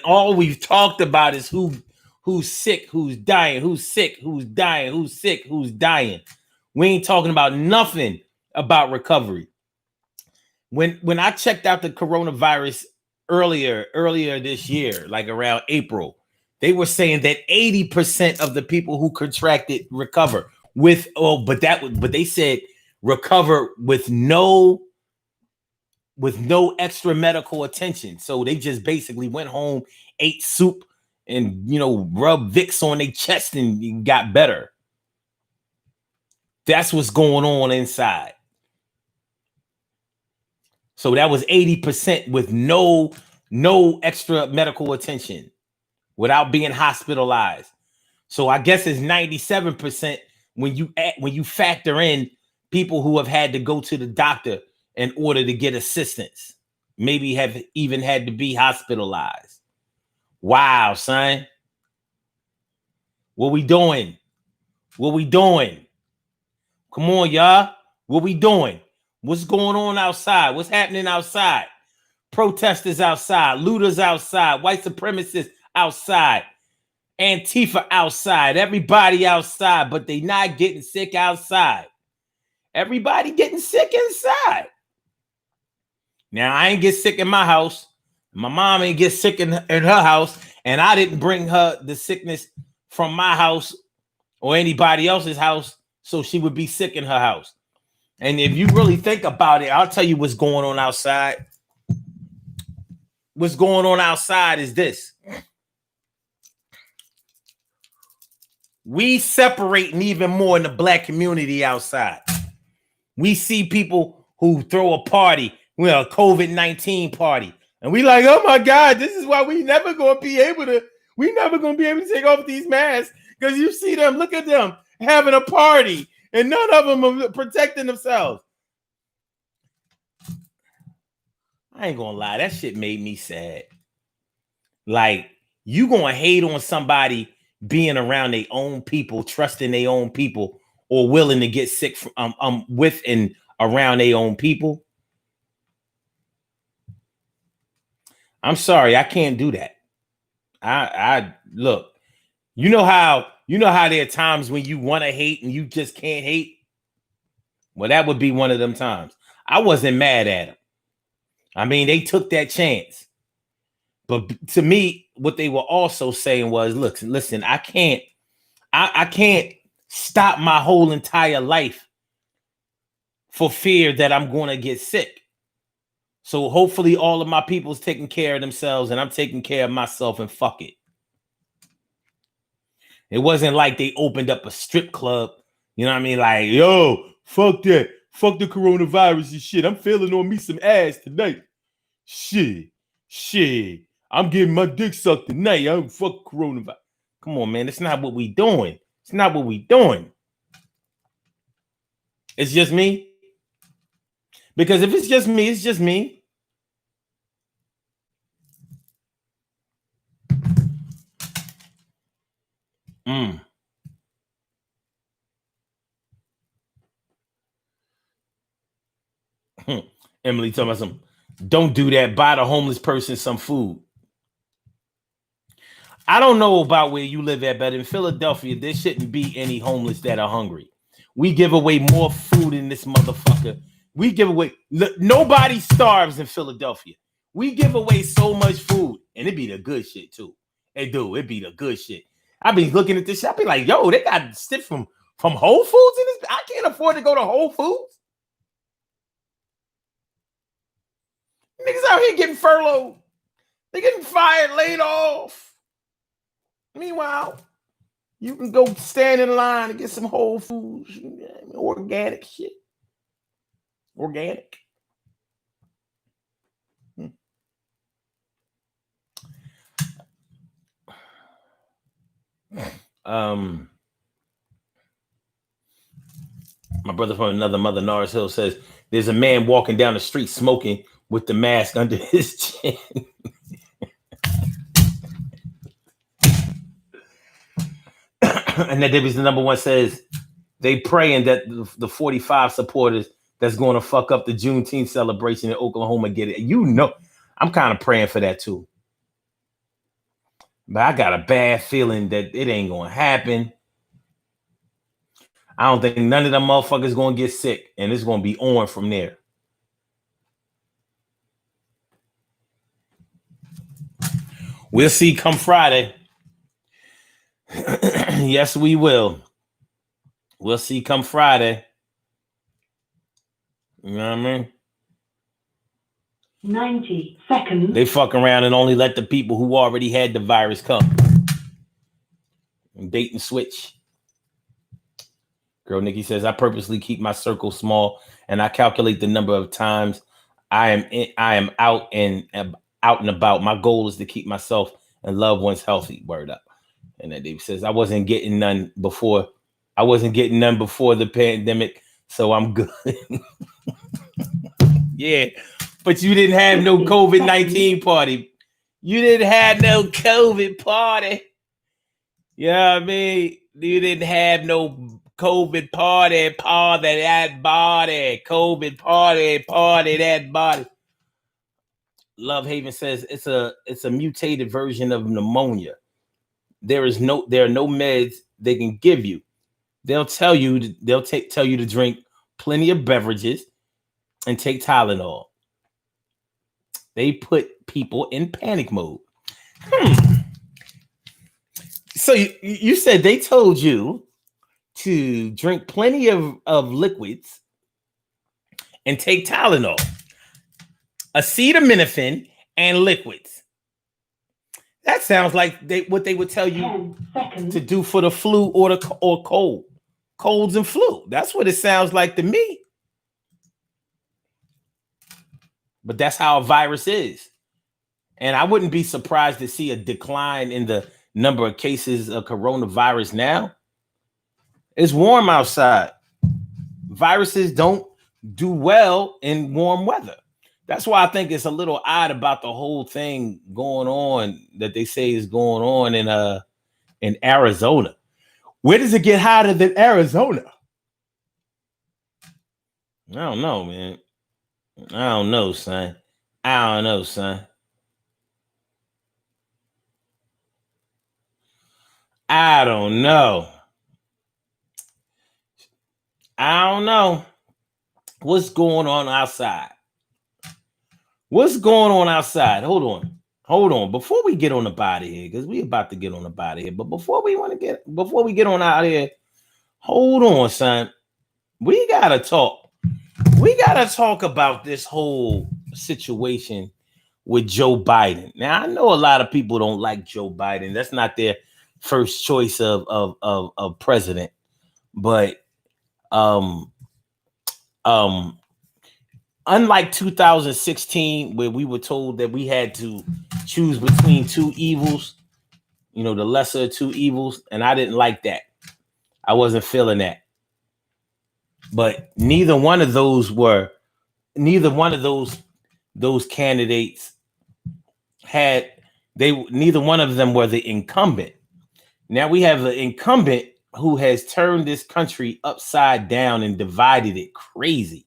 All we've talked about is who's sick, who's dying, who's sick, who's dying, who's sick, who's dying. We ain't talking about nothing about recovery. When I checked out the coronavirus earlier this year, like around April, they were saying that 80% of the people who contracted recover with, but they said recover with no with no extra medical attention. So they just basically went home, ate soup, and rubbed Vicks on their chest and got better. That's what's going on inside. So that was 80% with no extra medical attention without being hospitalized. So I guess it's 97% when you factor in people who have had to go to the doctor in order to get assistance, maybe have even had to be hospitalized. Wow, son. What we doing? What we doing? Come on, y'all. What we doing? What's going on outside? What's happening outside? Protesters outside, looters outside, white supremacists outside, Antifa outside, everybody outside, but they not getting sick outside. Everybody getting sick inside. Now, I ain't get sick in my house. My mom ain't get sick in her house, and I didn't bring her the sickness from my house or anybody else's house, so she would be sick in her house. And if you really think about it, I'll tell you what's going on outside. What's going on outside is this. We separating even more in the black community outside. We see people who throw a party, a COVID-19 party, and we like, oh my God, this is why we never gonna be able to take off these masks, because you see them, look at them having a party, and none of them are protecting themselves. I ain't gonna lie, that shit made me sad. Like, you gonna hate on somebody being around their own people, trusting their own people, or willing to get sick from, with and around their own people? I'm sorry, I can't do that. I look, you know how there are times when you want to hate and you just can't hate? Well, that would be one of them times. I wasn't mad at them. I mean, they took that chance. But to me, what they were also saying was, look, listen, I can't stop my whole entire life for fear that I'm going to get sick. So hopefully all of my people's taking care of themselves and I'm taking care of myself, and fuck it. It wasn't like they opened up a strip club. You know what I mean? Like, yo, fuck that. Fuck the coronavirus and shit. I'm feeling on me some ass tonight. Shit. I'm getting my dick sucked tonight. I don't fuck coronavirus. Come on, man. That's not what we doing. It's not what we doing. It's just me. Because if it's just me, it's just me. Emily told me don't do that. Buy the homeless person some food. I don't know about where you live at, but in Philadelphia, there shouldn't be any homeless that are hungry. We give away more food in this motherfucker. We give away, nobody starves in Philadelphia. We give away so much food, and it be the good shit too. It be the good shit. I be looking at this shit, I be like, yo, they got shit from Whole Foods in this. I can't afford to go to Whole Foods. Niggas out here getting furloughed. They getting fired, laid off. Meanwhile, you can go stand in line and get some Whole Foods, organic shit. Organic. My brother from another mother, Norris Hill, says there's a man walking down the street smoking with the mask under his chin. And then there was the number one says they praying that the 45 supporters that's going to fuck up the Juneteenth celebration in Oklahoma get it. I'm kind of praying for that too. But I got a bad feeling that it ain't going to happen. I don't think none of them motherfuckers going to get sick, and it's going to be on from there. We'll see come Friday. Yes, we will. We'll see come Friday. You know what I mean? 90 seconds. They fuck around and only let the people who already had the virus come. And bait and switch. Girl Nikki says, I purposely keep my circle small and I calculate the number of times I am out and about. My goal is to keep myself and loved ones healthy. Word up. And then Dave says, I wasn't getting none before the pandemic, so I'm good. Yeah, but you didn't have no COVID-19 party. You didn't have no COVID party. You know what I mean? You didn't have no COVID party that body. COVID party that body. Love Haven says it's a mutated version of pneumonia. There are no meds they can give you. They'll tell you to drink plenty of beverages and take Tylenol. They put people in panic mode. So you said they told you to drink plenty of liquids and take Tylenol, acetaminophen, and liquids. That sounds like what they would tell you to do for the flu or colds and flu. That's what it sounds like to me. But that's how a virus is. And I wouldn't be surprised to see a decline in the number of cases of coronavirus now. It's warm outside. Viruses don't do well in warm weather. That's why I think it's a little odd about the whole thing going on that they say is going on in Arizona. Where does it get hotter than Arizona? I don't know, man. I don't know, son. I don't know. I don't know. What's going on outside? Hold on. Before we get on the body here, because we about to get on the body here, but before we get on out here, hold on, son. We gotta talk about this whole situation with Joe Biden. Now, I know a lot of people don't like Joe Biden. That's not their first choice of president. But unlike 2016, where we were told that we had to choose between two evils, the lesser of two evils, and I didn't like that. I wasn't feeling that. But neither one of those candidates neither one of them were the incumbent. Now we have an incumbent who has turned this country upside down and divided it crazy.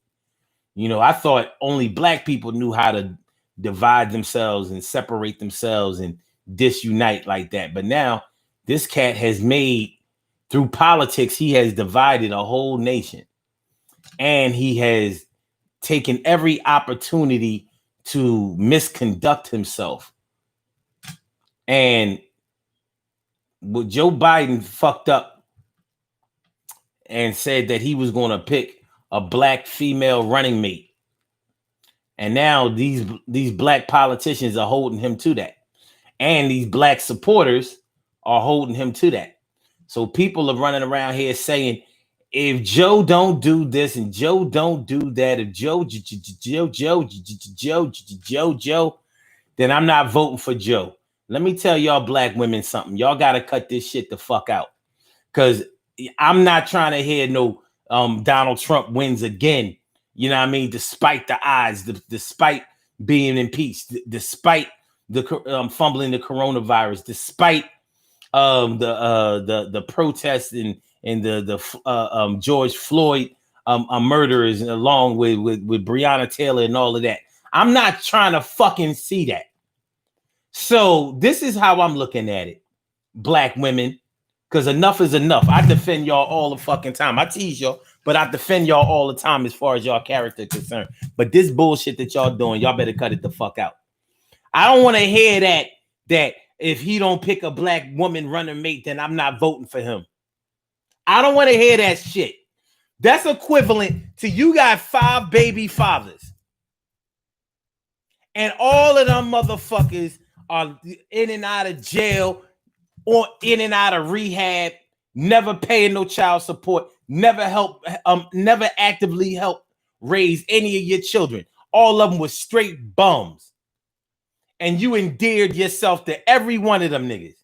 I thought only black people knew how to divide themselves and separate themselves and disunite like that. But now this cat has made, through politics, he has divided a whole nation. And he has taken every opportunity to misconduct himself. And what Joe Biden fucked up and said that he was going to pick a black female running mate. And now these black politicians are holding him to that. And these black supporters are holding him to that. So people are running around here saying, if Joe don't do this and Joe don't do that, if Joe, then I'm not voting for Joe. Let me tell y'all black women something. Y'all got to cut this shit the fuck out. Because I'm not trying to hear no Donald Trump wins again. You know what I mean? Despite the odds, despite being impeached, despite the fumbling the coronavirus, despite the protests and the George Floyd murderers, along with Breonna Taylor and all of that. I'm not trying to fucking see that. So this is how I'm looking at it, black women, because enough is enough. I defend y'all all the fucking time. I tease y'all, but I defend y'all all the time as far as y'all character is concerned. But this bullshit that y'all doing, y'all better cut it the fuck out. I don't want to hear that if he don't pick a black woman running mate, then I'm not voting for him. I don't want to hear that shit. That's equivalent to you got 5 baby fathers. And all of them motherfuckers are in and out of jail or in and out of rehab, never paying no child support, never actively help raise any of your children. All of them were straight bums. And you endeared yourself to every one of them niggas.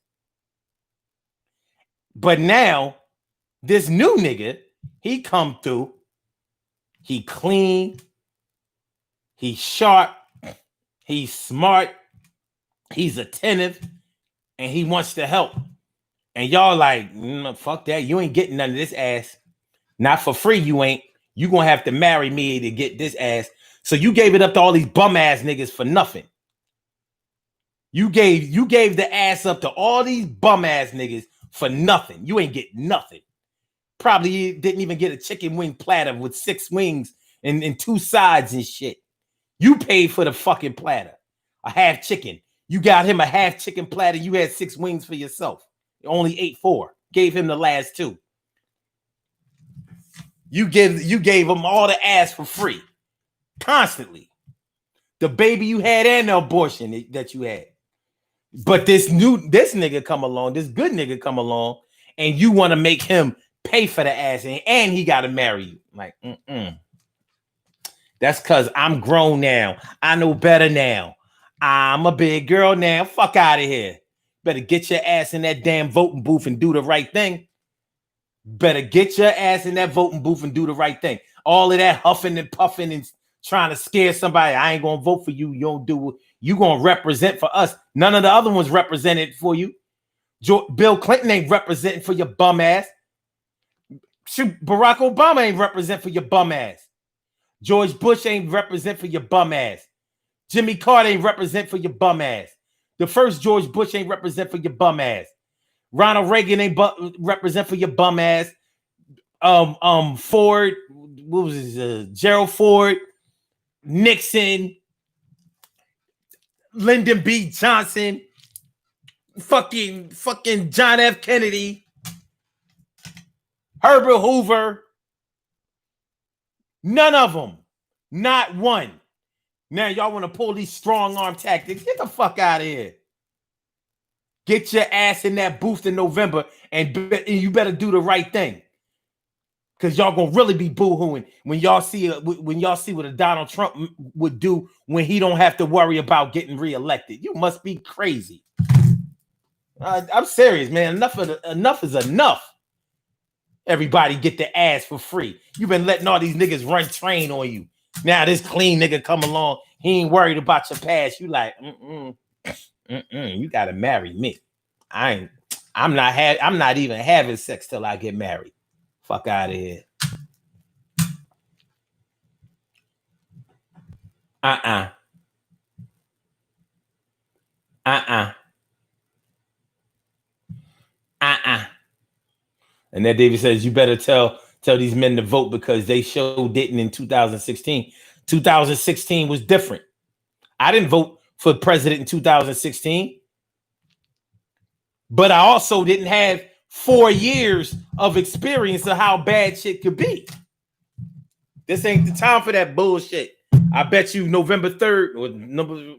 But now, this new nigga, he come through, he clean, he's sharp, he's smart, he's attentive, and he wants to help. And y'all like, fuck that. You ain't getting none of this ass. Not for free, you ain't. You gonna have to marry me to get this ass. So you gave it up to all these bum ass niggas for nothing. You gave the ass up to all these bum ass niggas for nothing. You ain't get nothing. Probably didn't even get a chicken wing platter with 6 wings and 2 sides and shit. You paid for the fucking platter. A half chicken. You got him a half chicken platter. You had 6 wings for yourself. You only ate 4. Gave him the last 2. You gave him all the ass for free. Constantly. The baby you had and the abortion that you had. But this nigga come along, this good nigga come along, and you want to make him pay for the ass, and he got to marry you. Like, That's because I'm grown now. I know better now. I'm a big girl now. Fuck out of here. Better get your ass in that damn voting booth and do the right thing. Better get your ass in that voting booth and do the right thing. All of that huffing and puffing and trying to scare somebody. I ain't gonna vote for you. You don't do it. You gonna represent for us. None of the other ones represented for you. Bill Clinton ain't representing for your bum ass. Shoot, Barack Obama ain't represent for your bum ass. George Bush ain't represent for your bum ass. Jimmy Carter ain't represent for your bum ass. The first George Bush ain't represent for your bum ass. Ronald Reagan ain't represent for your bum ass. Ford, what was his? Gerald Ford, Nixon, Lyndon B. Johnson, fucking John F. Kennedy, Herbert Hoover. None of them. Not one. Now y'all want to pull these strong arm tactics. Get the fuck out of here. Get your ass in that booth in November and you better do the right thing. Because y'all gonna really be boo-hooing when y'all see what a Donald Trump would do when he don't have to worry about getting reelected. You must be crazy. I'm serious, man. Enough is enough. Everybody get the ass for free. You've been letting all these niggas run train on you. Now this clean nigga come along. He ain't worried about your past. You like, you gotta marry me. I'm not even having sex till I get married. Fuck out of here. And then David says, you better tell these men to vote because they sure didn't in 2016. 2016 was different. I didn't vote for president in 2016. But I also didn't have 4 years of experience of how bad shit could be. This ain't the time for that bullshit. I bet you November 3rd or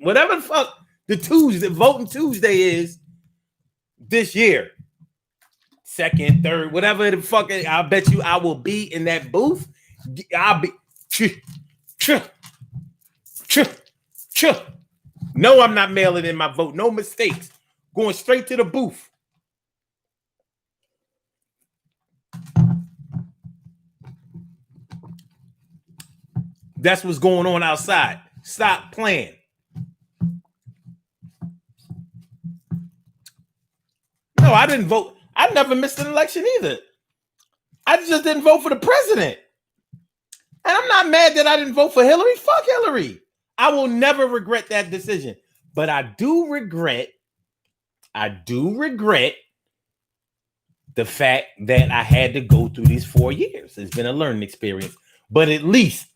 whatever the fuck the voting Tuesday is this year. 2nd, 3rd, whatever the fuck. I bet you I will be in that booth. I'll be. No, I'm not mailing in my vote. No mistakes. Going straight to the booth. That's what's going on outside. Stop playing. No, I didn't vote. I never missed an election either. I just didn't vote for the president. And I'm not mad that I didn't vote for Hillary. Fuck Hillary. I will never regret that decision. But I do regret the fact that I had to go through these 4 years. It's been a learning experience. But at least,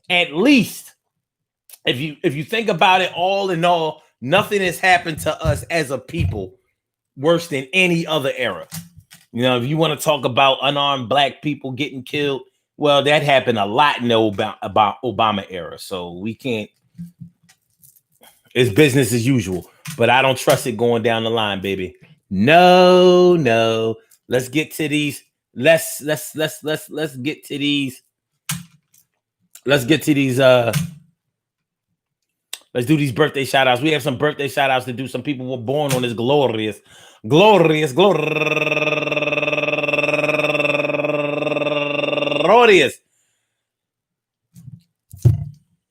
if you think about it all in all, nothing has happened to us as a people worse than any other era. You know, if you want to talk about unarmed black people getting killed, well, that happened a lot in the Obama era. So we can't. It's business as usual, but I don't trust it going down the line, baby. No. Let's get to these. Let's get to these. Let's get to these. Let's do these birthday shout outs. We have some birthday shout outs to do. Some people were born on this glorious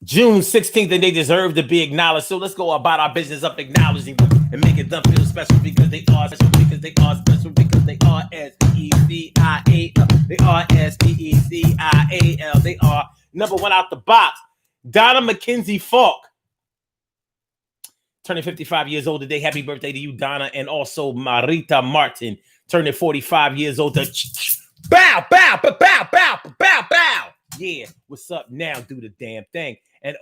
June 16th, and they deserve to be acknowledged. So let's go about our business of acknowledging them and making them feel special because they are special, because they are special, because they are S-P-E-C-I-A-L. They are S-P-E-C-I-A-L. They are number one out the box. Donna McKenzie Falk, turning 55 years old today. Happy birthday to you, Donna. And also Marita Martin, turning 45 years old. Bow. Yeah, what's up now? Do the damn thing. And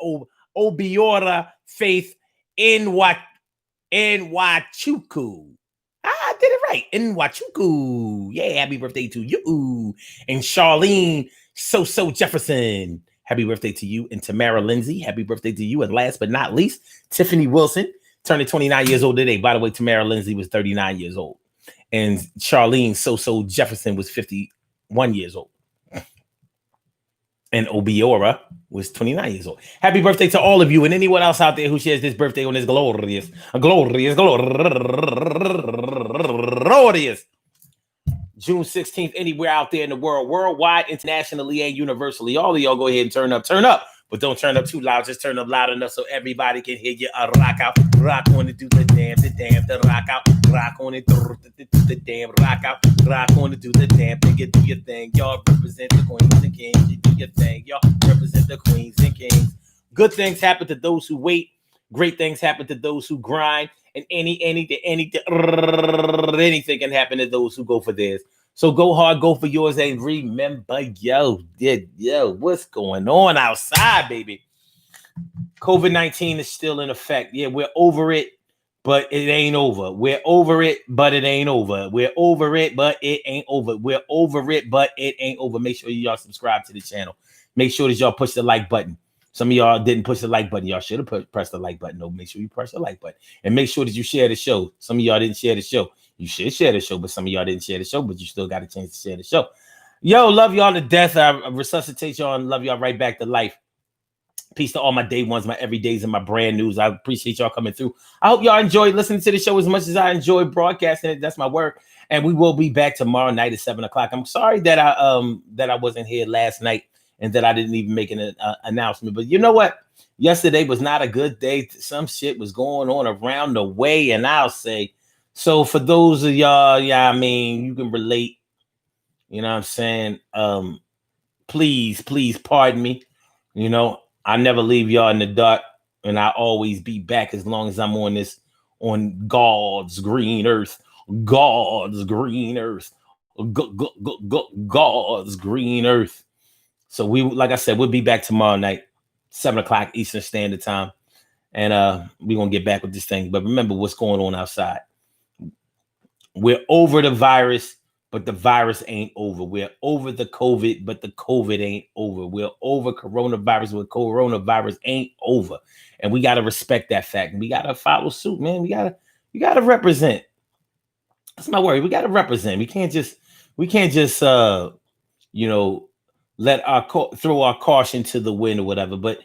Obiora Faith Nwachuku. I did it right. Nwachuku. Yeah, happy birthday to you. And Charlene So Jefferson. Happy birthday to you. And Tamara Lindsay. Happy birthday to you. And last but not least, Tiffany Wilson, turning 29 years old today. By the way, Tamara Lindsay was 39 years old. And Charlene So Jefferson was 51 years old. And Obiora was 29 years old. Happy birthday to all of you and anyone else out there who shares this birthday on this glorious June 16th, anywhere out there in the world, worldwide, internationally, and universally. All of y'all go ahead and turn up. But don't turn up too loud. Just turn up loud enough so everybody can hear you. Rock out, rock on it, do the damn, the rock out, rock on it, do the damn, rock out, rock on it, do the damn thing, you do your thing. Y'all represent the queens and kings, you do your thing. Y'all represent the queens and kings. Good things happen to those who wait. Great things happen to those who grind. And anything can happen to those who go for theirs. So go hard, go for yours, and remember, what's going on outside, baby? COVID-19 is still in effect. Yeah, we're over it, but it ain't over. We're over it, but it ain't over. We're over it, but it ain't over. We're over it, but it ain't over. Make sure y'all subscribe to the channel. Make sure that y'all push the like button. Some of y'all didn't push the like button. Y'all should have pressed the like button. No, make sure you press the like button. And make sure that you share the show. Some of y'all didn't share the show. You should share the show, but some of y'all didn't share the show, but you still got a chance to share the show. Yo, love y'all to death. I resuscitate y'all and love y'all right back to life. Peace to all my day ones, my everydays, and my brand news. I appreciate y'all coming through. I hope y'all enjoyed listening to the show as much as I enjoy broadcasting it. That's my work. And we will be back tomorrow night at 7 o'clock. I'm sorry that I wasn't here last night and that I didn't even make an announcement. But you know what? Yesterday was not a good day. Some shit was going on around the way, and I'll say, so for those of y'all, you can relate. You know what I'm saying? Please pardon me. You know, I never leave y'all in the dark, and I always be back as long as I'm on God's green earth. God's green earth. God's green earth. So like I said, we'll be back tomorrow night, 7 o'clock Eastern Standard Time. And we're going to get back with this thing. But remember what's going on outside. We're over the virus, but the virus ain't over. We're over the COVID, but the COVID ain't over. We're over coronavirus, but coronavirus ain't over. And we got to respect that fact. We got to follow suit, man. We got to represent. That's my word. We got to represent. We can't just throw our caution to the wind or whatever. But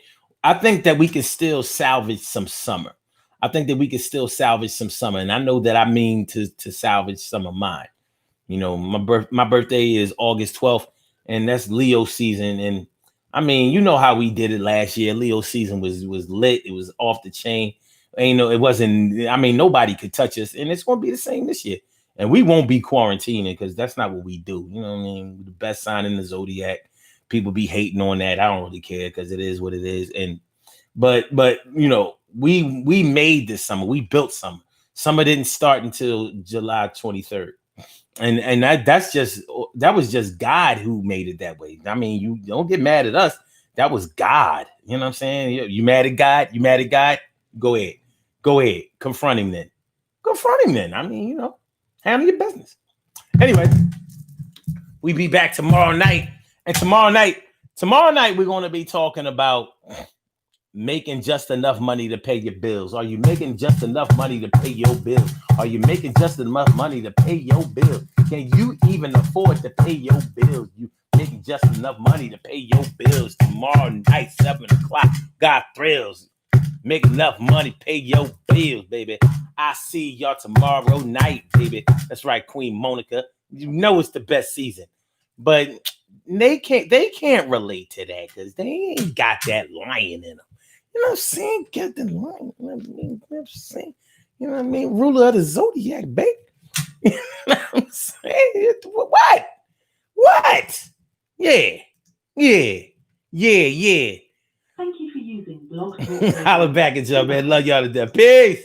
I think that we can still salvage some summer. And I know that I mean to salvage some of mine. You know, my birthday is August 12th, and that's Leo season. And I mean, you know how we did it last year. Leo season was lit. It was off the chain. It wasn't. I mean, nobody could touch us, and it's going to be the same this year. And we won't be quarantining because that's not what we do. You know what I mean? The best sign in the zodiac. People be hating on that. I don't really care because it is what it is. But you know, we made this summer. We built summer. Summer didn't start until July 23rd. And that was just God who made it that way. I mean, you don't get mad at us. That was God. You know what I'm saying? You mad at God? You mad at God? Go ahead. Confront him then. I mean, you know, handle your business. Anyway, we be back tomorrow night. And tomorrow night, we're going to be talking about making just enough money to pay your bills? Are you making just enough money to pay your bills? Are you making just enough money to pay your bills? Can you even afford to pay your bills? You making just enough money to pay your bills tomorrow night, 7 o'clock? Got thrills. Make enough money, pay your bills, baby. I see y'all tomorrow night, baby. That's right, Queen Monica. You know it's the best season, but they can't relate to that because they ain't got that lion in them. You know what I'm saying? Get the lion. You know what I'm saying? You know what I mean? Ruler of the zodiac, baby. You know what I'm saying? What? What? Yeah. Thank you for using Blog Talk. Holla back at y'all, man. Love y'all to death. Peace.